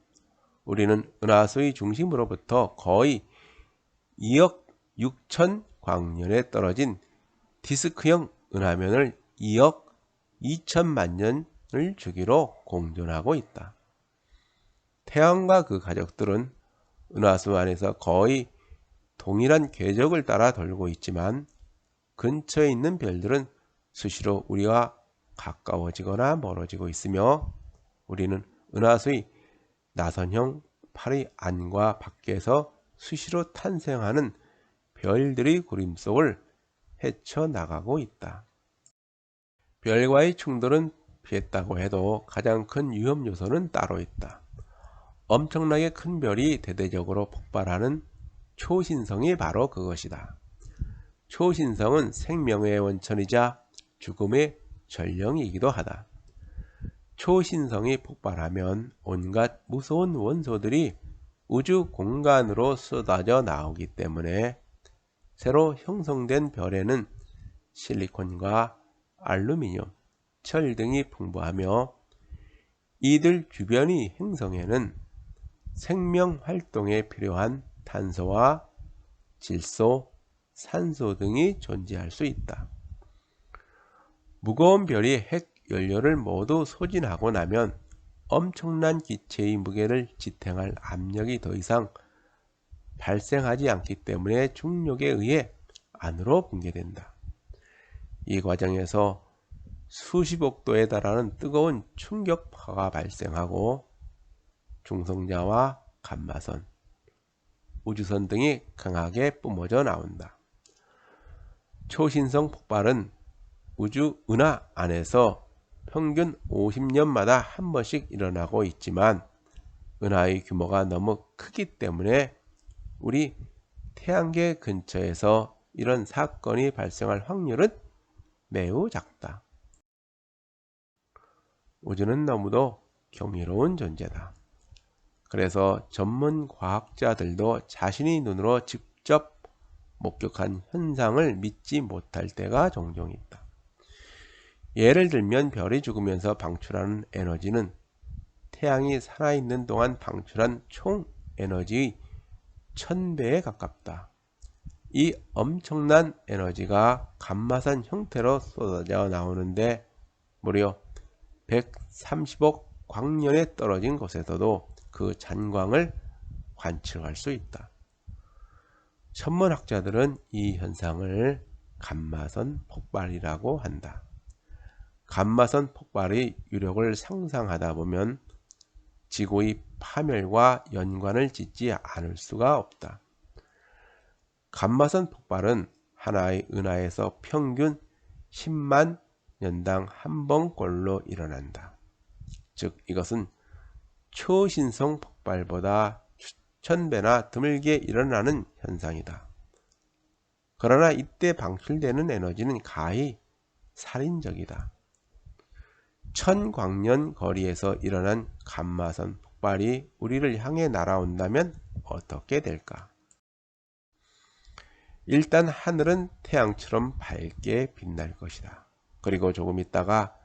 A: 우리는 은하수의 중심으로부터 거의 2억 6천 광년에 떨어진 디스크형 은하면을 2억 2천만 년을 주기로 공존하고 있다. 태양과 그 가족들은 은하수 안에서 거의 동일한 궤적을 따라 돌고 있지만 근처에 있는 별들은 수시로 우리와 가까워지거나 멀어지고 있으며 우리는 은하수의 나선형 팔의 안과 밖에서 수시로 탄생하는 별들의 구름 속을 헤쳐나가고 있다. 별과의 충돌은 피했다고 해도 가장 큰 위험 요소는 따로 있다. 엄청나게 큰 별이 대대적으로 폭발하는 초신성이 바로 그것이다. 초신성은 생명의 원천이자 죽음의 전령이기도 하다. 초신성이 폭발하면 온갖 무서운 원소들이 우주 공간으로 쏟아져 나오기 때문에 새로 형성된 별에는 실리콘과 알루미늄, 철 등이 풍부하며 이들 주변의 행성에는 생명 활동에 필요한 탄소와 질소, 산소 등이 존재할 수 있다. 무거운 별이 핵 연료를 모두 소진하고 나면 엄청난 기체의 무게를 지탱할 압력이 더 이상 발생하지 않기 때문에 중력에 의해 안으로 붕괴된다. 이 과정에서 수십억 도에 달하는 뜨거운 충격파가 발생하고 중성자와 감마선, 우주선 등이 강하게 뿜어져 나온다. 초신성 폭발은 우주 은하 안에서 평균 50년마다 한 번씩 일어나고 있지만 은하의 규모가 너무 크기 때문에 우리 태양계 근처에서 이런 사건이 발생할 확률은 매우 작다. 우주는 너무도 경이로운 존재다. 그래서 전문 과학자들도 자신의 눈으로 직접 목격한 현상을 믿지 못할 때가 종종 있다. 예를 들면 별이 죽으면서 방출하는 에너지는 태양이 살아있는 동안 방출한 총 에너지의 1000배에 가깝다. 이 엄청난 에너지가 감마선 형태로 쏟아져 나오는데 무려 130억 광년에 떨어진 곳에서도 그 잔광을 관측할 수 있다. 천문학자들은 이 현상을 감마선 폭발이라고 한다. 감마선 폭발의 유력을 상상하다 보면 지구의 파멸과 연관을 짓지 않을 수가 없다. 감마선 폭발은 하나의 은하에서 평균 10만 년당 한 번꼴로 일어난다. 즉 이것은 초신성 폭발보다 1000배나 드물게 일어나는 현상이다. 그러나 이때 방출되는 에너지는 가히 살인적이다. 1000광년 거리에서 일어난 감마선 폭발이 우리를 향해 날아온다면 어떻게 될까? 일단 하늘은 태양처럼 밝게 빛날 것이다. 그리고 조금 있다가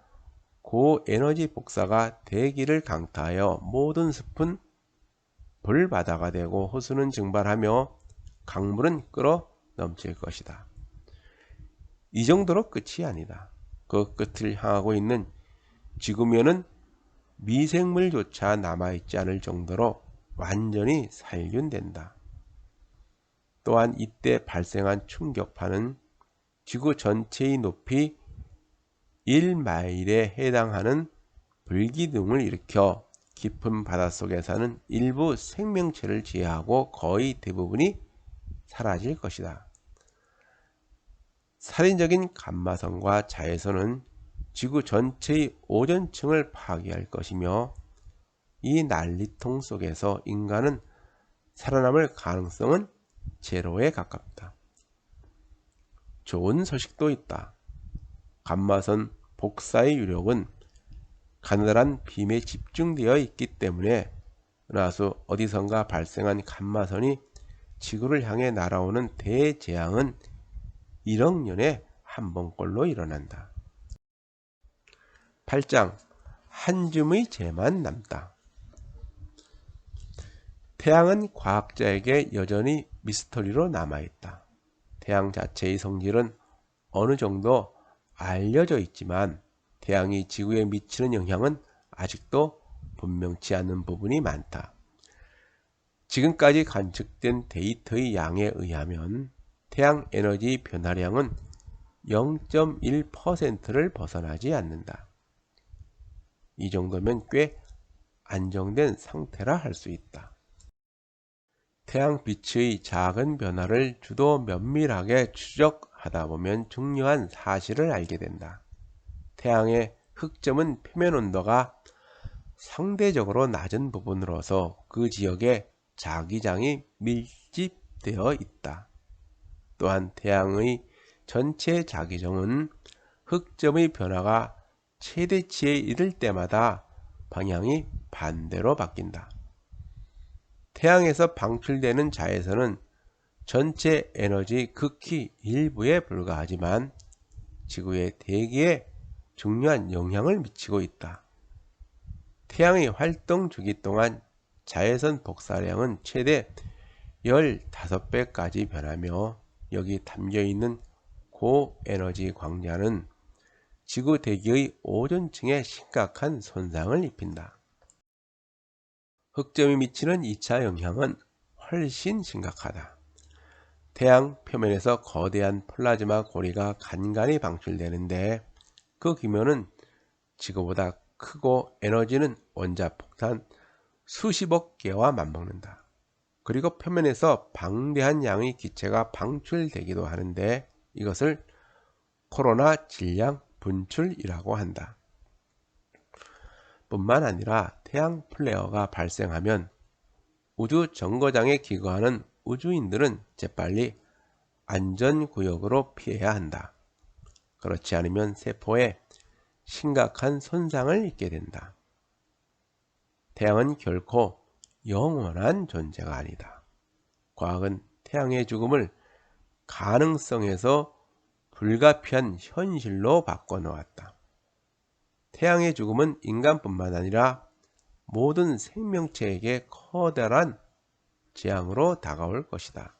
A: 고에너지 복사가 대기를 강타하여 모든 숲은 불바다가 되고 호수는 증발하며 강물은 끓어 넘칠 것이다. 이 정도로 끝이 아니다. 그 끝을 향하고 있는 지구면은 미생물조차 남아있지 않을 정도로 완전히 살균된다. 또한 이때 발생한 충격파는 지구 전체의 높이 1마일에 해당하는 불기둥을 일으켜 깊은 바닷속에 사는 일부 생명체를 제외하고 거의 대부분이 사라질 것이다. 살인적인 감마선과 자외선은 지구 전체의 오존층을 파괴할 것이며 이 난리통 속에서 인간은 살아남을 가능성은 제로에 가깝다. 좋은 소식도 있다. 감마선 복사의 유력은 가느다란 빔에 집중되어 있기 때문에 은하수 어디선가 발생한 감마선이 지구를 향해 날아오는 대재앙은 1억 년에 한 번꼴로 일어난다. 8장 한 줌의 재만 남다. 태양은 과학자에게 여전히 미스터리로 남아있다. 태양 자체의 성질은 어느 정도 알려져 있지만 태양이 지구에 미치는 영향은 아직도 분명치 않은 부분이 많다. 지금까지 관측된 데이터의 양에 의하면 태양 에너지 변화량은 0.1%를 벗어나지 않는다. 이 정도면 꽤 안정된 상태라 할 수 있다. 태양 빛의 작은 변화를 주도 면밀하게 추적하다 보면 중요한 사실을 알게 된다. 태양의 흑점은 표면 온도가 상대적으로 낮은 부분으로서 그 지역에 자기장이 밀집되어 있다. 또한 태양의 전체 자기장은 흑점의 변화가 최대치에 이를 때마다 방향이 반대로 바뀐다. 태양에서 방출되는 자외선은 전체 에너지 극히 일부에 불과하지만 지구의 대기에 중요한 영향을 미치고 있다. 태양의 활동 주기 동안 자외선 복사량은 최대 15배까지 변하며 여기 담겨있는 고에너지 광자는 지구 대기의 오존층에 심각한 손상을 입힌다. 흑점이 미치는 2차 영향은 훨씬 심각하다. 태양 표면에서 거대한 플라즈마 고리가 간간히 방출되는데 그 규모는 지구보다 크고 에너지는 원자 폭탄 수십억 개와 맞먹는다. 그리고 표면에서 방대한 양의 기체가 방출되기도 하는데 이것을 코로나 질량 분출이라고 한다. 뿐만 아니라 태양 플레어가 발생하면 우주 정거장에 기거하는 우주인들은 재빨리 안전구역으로 피해야 한다. 그렇지 않으면 세포에 심각한 손상을 입게 된다. 태양은 결코 영원한 존재가 아니다. 과학은 태양의 죽음을 가능성에서 불가피한 현실로 바꿔놓았다. 태양의 죽음은 인간뿐만 아니라 모든 생명체에게 커다란 재앙으로 다가올 것이다.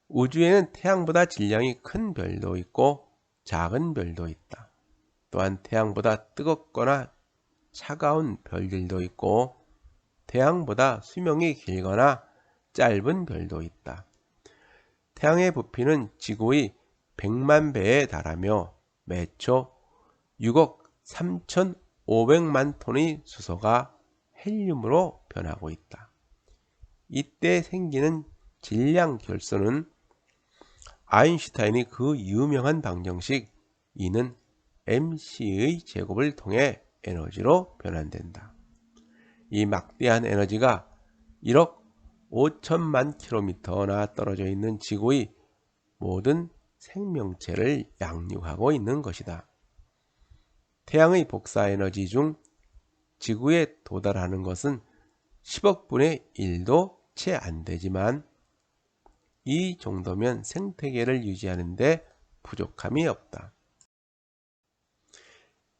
A: 우주에는 태양보다 질량이 큰 별도 있고 작은 별도 있다. 또한 태양보다 뜨겁거나 차가운 별들도 있고 태양보다 수명이 길거나 짧은 별도 있다. 태양의 부피는 지구의 100만 배에 달하며 매초 6억 3,500만 톤의 수소가 헬륨으로 변하고 있다. 이때 생기는 질량 결손은 아인슈타인이 그 유명한 방정식 E는 mc의 제곱을 통해 에너지로 변환된다. 이 막대한 에너지가 1억 5천만 킬로미터나 떨어져 있는 지구의 모든 생명체를 양육하고 있는 것이다. 태양의 복사 에너지 중 지구에 도달하는 것은 10억 분의 1도 채 안 되지만 이 정도면 생태계를 유지하는 데 부족함이 없다.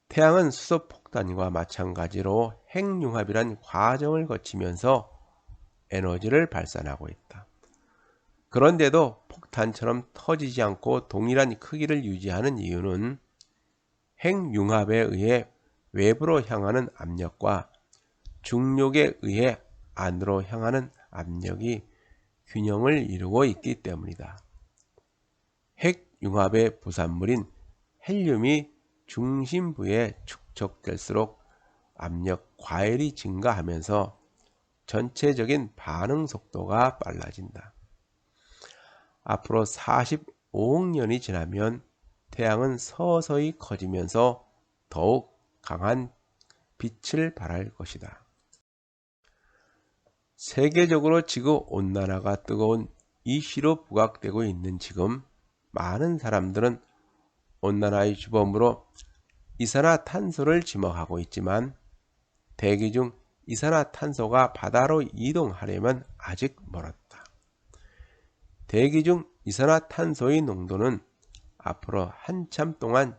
A: 태양은 수소폭탄과 마찬가지로 핵융합이란 과정을 거치면서 에너지를 발산하고 있다. 그런데도 폭탄처럼 터지지 않고 동일한 크기를 유지하는 이유는 핵융합에 의해 외부로 향하는 압력과 중력에 의해 안으로 향하는 압력이 균형을 이루고 있기 때문이다. 핵융합의 부산물인 헬륨이 중심부에 축적될수록 압력 과열이 증가하면서 전체적인 반응 속도가 빨라진다. 앞으로 45억 년이 지나면 태양은 서서히 커지면서 더욱 강한 빛을 발할 것이다. 세계적으로 지구 온난화가 뜨거운 이슈로 부각되고 있는 지금 많은 사람들은 온난화의 주범으로 이산화탄소를 지목하고 있지만 대기 중 이산화탄소가 바다로 이동하려면 아직 멀었다. 대기 중 이산화탄소의 농도는 앞으로 한참 동안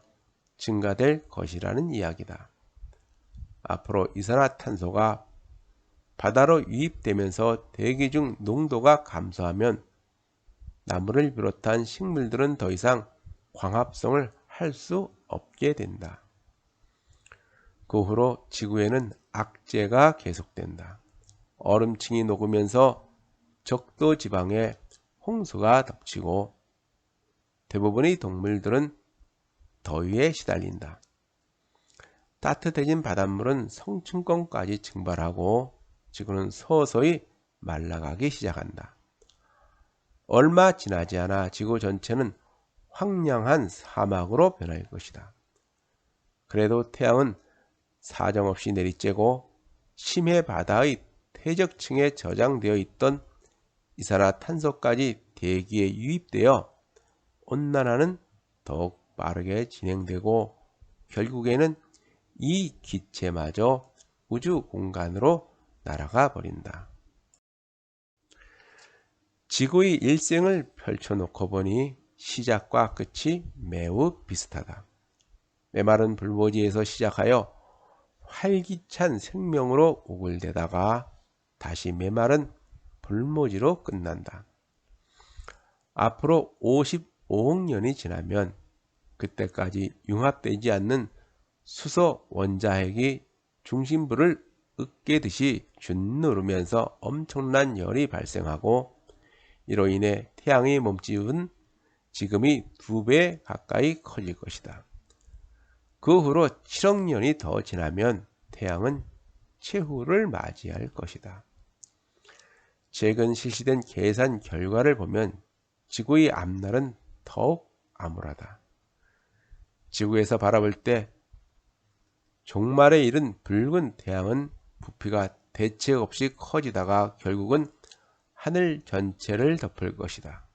A: 증가될 것이라는 이야기다. 앞으로 이산화탄소가 바다로 유입되면서 대기 중 농도가 감소하면 나무를 비롯한 식물들은 더 이상 광합성을 할 수 없게 된다. 그 후로 지구에는 악재가 계속된다. 얼음층이 녹으면서 적도 지방에 홍수가 덮치고 대부분의 동물들은 더위에 시달린다. 따뜻해진 바닷물은 성층권까지 증발하고 지구는 서서히 말라가기 시작한다. 얼마 지나지 않아 지구 전체는 황량한 사막으로 변할 것이다. 그래도 태양은 사정없이 내리쬐고 심해 바다의 퇴적층에 저장되어 있던 이산화탄소까지 대기에 유입되어 온난화는 더욱 빠르게 진행되고 결국에는 이 기체마저 우주 공간으로 날아가 버린다. 지구의 일생을 펼쳐놓고 보니 시작과 끝이 매우 비슷하다. 메마른 불모지에서 시작하여 활기찬 생명으로 우글대다가 다시 메마른 불모지로 끝난다. 앞으로 55억 년이 지나면 그때까지 융합되지 않는 수소 원자핵이 중심부를 으깨듯이 균누르면서 엄청난 열이 발생하고 이로 인해 태양의 몸집은 지금의 2배 가까이 커질 것이다. 그 후로 7억 년이 더 지나면 태양은 최후를 맞이할 것이다. 최근 실시된 계산 결과를 보면 지구의 앞날은 더욱 암울하다. 지구에서 바라볼 때 종말에 이른 붉은 태양은 부피가 대책 없이 커지다가 결국은 하늘 전체를 덮을 것이다.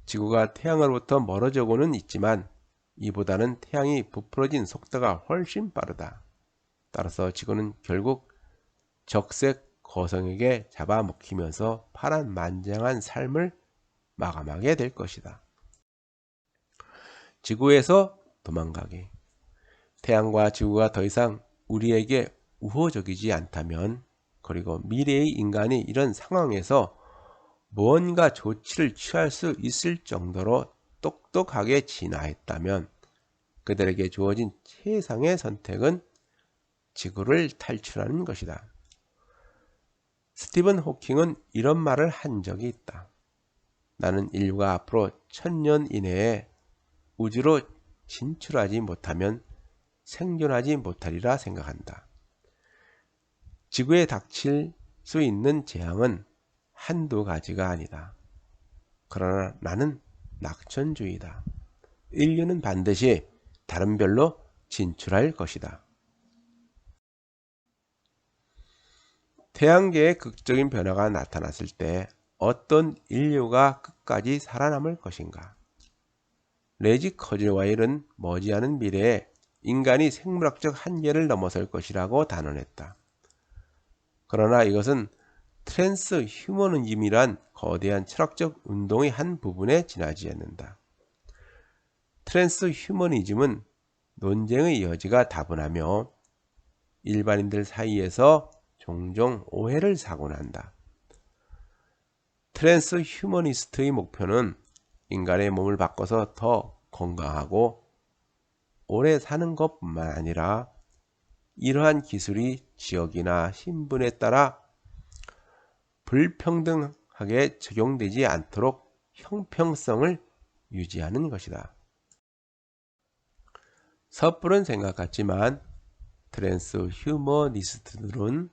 A: 지구가 태양으로부터 멀어져고는 있지만 이보다는 태양이 부풀어진 속도가 훨씬 빠르다. 따라서 지구는 결국 적색 거성에게 잡아먹히면서 파란만장한 삶을 마감하게 될 것이다. 지구에서 도망가기. 태양과 지구가 더 이상 우리에게 우호적이지 않다면, 그리고 미래의 인간이 이런 상황에서 무언가 조치를 취할 수 있을 정도로 똑똑하게 진화했다면 그들에게 주어진 최상의 선택은 지구를 탈출하는 것이다. 스티븐 호킹은 이런 말을 한 적이 있다. 나는 인류가 앞으로 1000년 이내에 우주로 진출하지 못하면 생존하지 못하리라 생각한다. 지구에 닥칠 수 있는 재앙은 한두 가지가 아니다. 그러나 나는 낙천주의다. 인류는 반드시 다른 별로 진출할 것이다. 태양계의 극적인 변화가 나타났을 때 어떤 인류가 끝까지 살아남을 것인가? 레지 커즐와일은 머지않은 미래에 인간이 생물학적 한계를 넘어설 것이라고 단언했다. 그러나 이것은 트랜스 휴머니즘이란 거대한 철학적 운동의 한 부분에 지나지 않는다. 트랜스 휴머니즘은 논쟁의 여지가 다분하며 일반인들 사이에서 종종 오해를 사곤 한다. 트랜스 휴머니스트의 목표는 인간의 몸을 바꿔서 더 건강하고 오래 사는 것뿐만 아니라 이러한 기술이 지역이나 신분에 따라 불평등하게 적용되지 않도록 형평성을 유지하는 것이다. 섣부른 생각 같지만 트랜스 휴머니스트들은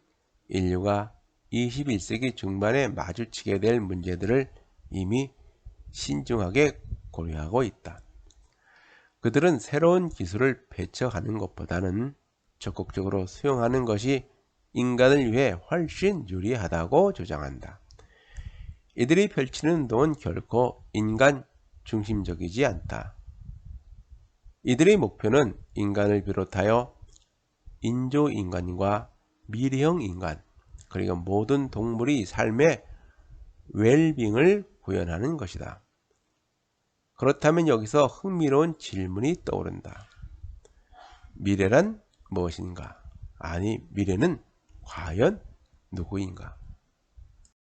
A: 인류가 21세기 중반에 마주치게 될 문제들을 이미 신중하게 고려하고 있다. 그들은 새로운 기술을 배척하는 것보다는 적극적으로 수용하는 것이 인간을 위해 훨씬 유리하다고 주장한다. 이들이 펼치는 운동은 결코 인간 중심적이지 않다. 이들의 목표는 인간을 비롯하여 인조인간과 미래형 인간, 그리고 모든 동물이 삶의 웰빙을 구현하는 것이다. 그렇다면 여기서 흥미로운 질문이 떠오른다. 미래란 무엇인가? 아니, 미래는 과연 누구인가?